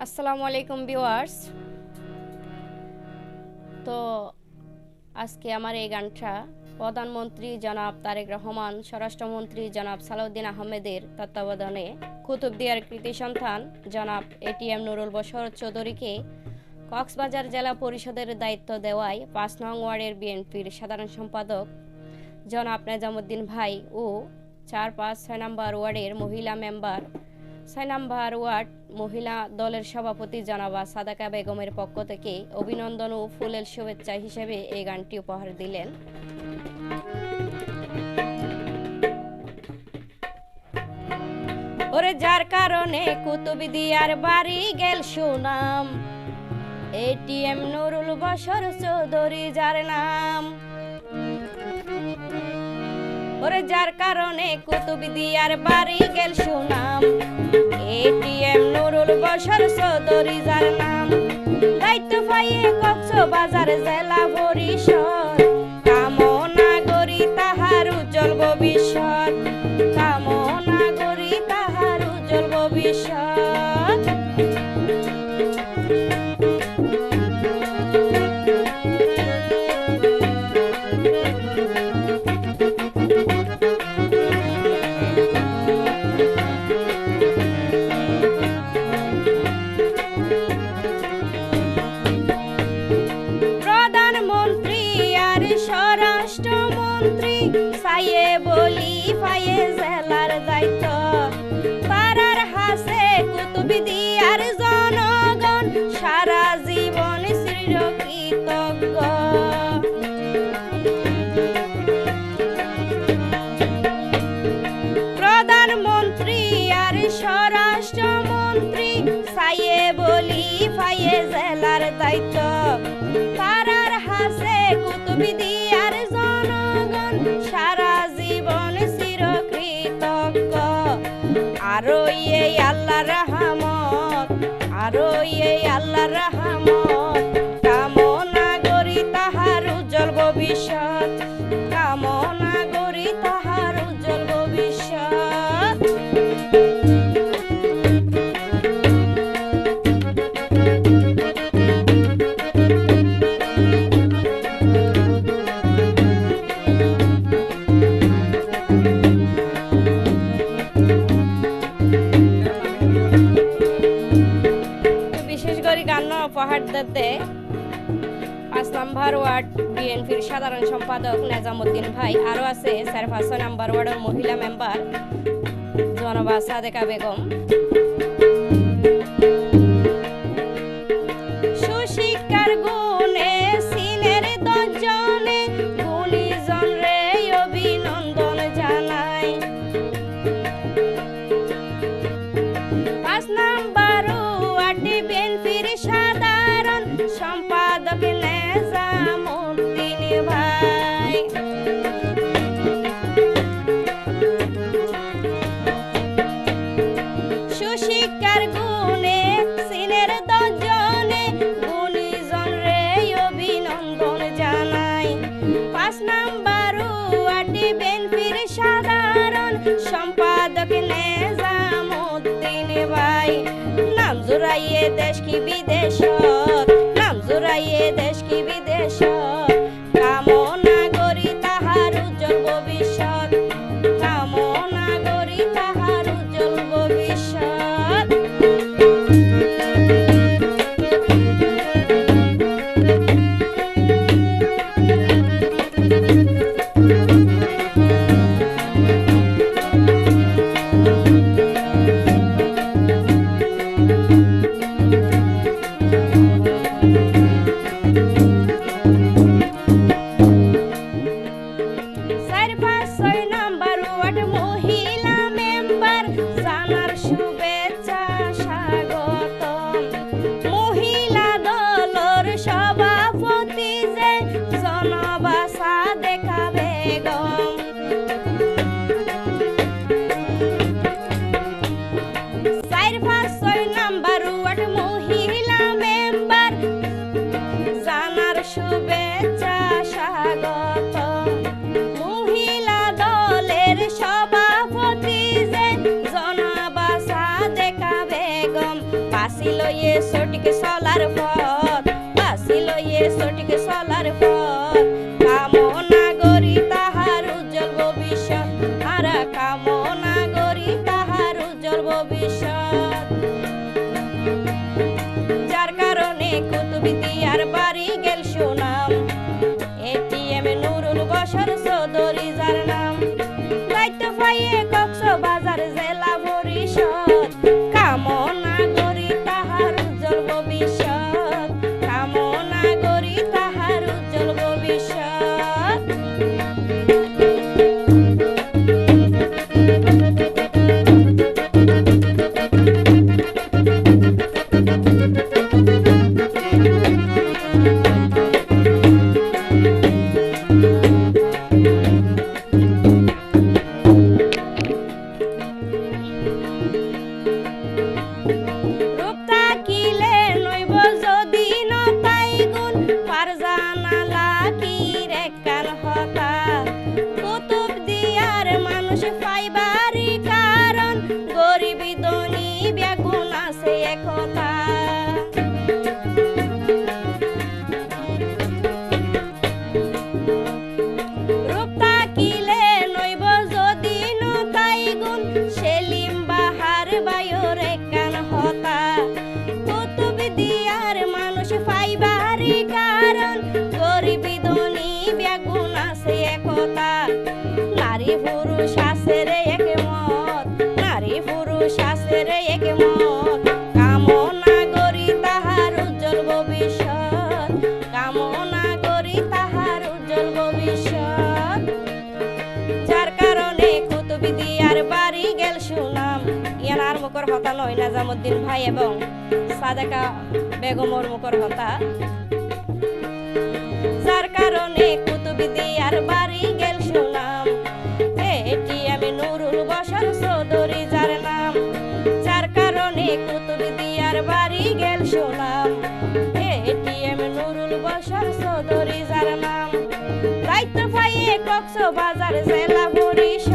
আসসালামু আলাইকুম ভিউয়ার্স। তো আজকে আমার এই গানটা প্রধানমন্ত্রী জনাব তারেক রহমান, স্বরাষ্ট্রমন্ত্রী জনাব সালাউদ্দিন আহমেদের তত্ত্বাবধানে কুতুবদিয়ার কৃতি সন্তান জনাব এটিএম নুরুল বশর চৌধুরীকে কক্সবাজার জেলা পরিষদের দায়িত্ব দেওয়ায় ৫ নং ওয়ার্ডের বিএনপির সাধারণ সম্পাদক জনাব নেজামুদ্দিন ভাই ও ৪, ৫, ৬ নম্বর ওয়ার্ডের মহিলা মেম্বার, ৬ নম্বর ওয়ার্ড মহিলা দলের সভাপতি জনাবা সাদাকা বেগমের পক্ষ থেকে অভিনন্দন ও ফুলের শুভেচ্ছা হিসেবে এই গানটি উপহার দিলেন। ওরে যার কারণে কুতুবদিয়ার বাড়ি গেল সুনাম, এটিএম নুরুল বশর চৌধুরী যার নাম। ওরে যার কারণে কুতুবদিয়ার বাড়ি গেল সুনাম, এটিএম নুরুল বশর চৌধুরী যার নাম। দায়িত্ব পাইয়ে কক্সবাজার জেলা পরিষদ, কামনা করি তাহার উজ্জ্বল ভবিষ্যৎ, কামনা করি তাহার উজ্জ্বল ভবিষ্যৎ। স্বরাষ্ট্রমন্ত্রী সাইয়ে বলি পাইয়ে জেলার দায়িত্ব, পাড়ার হাসে কুতুবদিয়ার জনগণ সারা জীবন চিরকৃতজ্ঞ। প্রধানমন্ত্রী আর স্বরাষ্ট্রমন্ত্রী সাইয়ে বলি পাইয়ে জেলার দায়িত্ব, পাড়ার হাসে কুতুবদিয়ার জনগণ সারা জীবন চিরকৃতজ্ঞ। আরো এই আল্লাহর রহমত, আরো এই আল্লাহর রহমত, কামনা করি তাহার উজ্জ্বল ভবিষ্যৎ, কামনা করি তাহার উজ্জ্বল ভবিষ্যৎ। উপহার দিতে ৫ নম্বর ওয়ার্ড বিএনপির সাধারণ সম্পাদক নেজামুদ্দিন ভাই, আরো আছে ৪, ৫, ৬ নম্বর ওয়ার্ডের মহিলা মেম্বার জনাবা সাদেকা বেগম। সুশিক্ষার গুণে সিনের ১০ জনে গুণীজন রে অভিনন্দন জানাই। ৫ নম্বর ওয়ার্ড বিএনপির সাধারণ সম্পাদক নেজামুদ্দিন ভাই। সুশিক্ষার গুণে সিনের ১০ জনে গুণীজন রে অভিনন্দন জানাই। ৫ নম্বর ওয়ার্ড বিএনপির সাধারণ সম্পাদক নেজামুদ্দিন ভাই। নাম জুড়াইয়ে দেশ কি বিদেশত, নাম জুড়াইয়ে দেশ কি বিদেশত, কামনা করি তাহার উজ্জ্বল ভবিষ্যৎ, কামনা করি তাহার উজ্জ্বল ভবিষ্যৎ। লইয়ে সঠিক চলার পথ, বাসি লইয়ে সঠিক চলার পথ, কামনা করি তাহার উজ্জ্বল ভবিষ্যৎ, আর কামনা করি তাহার উজ্জ্বল ভবিষ্যৎ। যার কারণে কুতুবদিয়ার বাড়ি গেল সুনাম, এটিএম নুরুল বশর চৌধুরী যার নাম, দায়িত্ব পাইয়ে কক্সবাজার জেলা পরিষদ, কামনা করি তাহার উজ্জ্বল ভবিষ্যৎ, কামনা করি তাহার উজ্জ্বল ভবিষ্যৎ। নারী পুরুষ আছে রে একমত, নারী পুরুষ আছে রে একমত, কামনা করি তাহার উজ্জ্বল ভবিষ্যৎ, কামনা করি তাহার উজ্জ্বল ভবিষ্যৎ। যার কারণে কুতুবদিয়ার বাড়ি গেল সুনাম, ইয়ানার মুখর হতা নয় নাজামুদ্দিন ভাই এবং সাদেকা বেগমর মুখর হতা। যার কারণে কুতুবদিয়ার বাড়ি গেল সুনাম, এটিএম নুরুল বশর চৌধুরী যার নাম, যার কারণে কুতুবদিয়ার বাড়ি গেল সুনাম, এটিএম নুরুল বশর চৌধুরী যার নাম, দায়িত্ব পাইয়ে কক্সবাজার জেলা পরিষদ।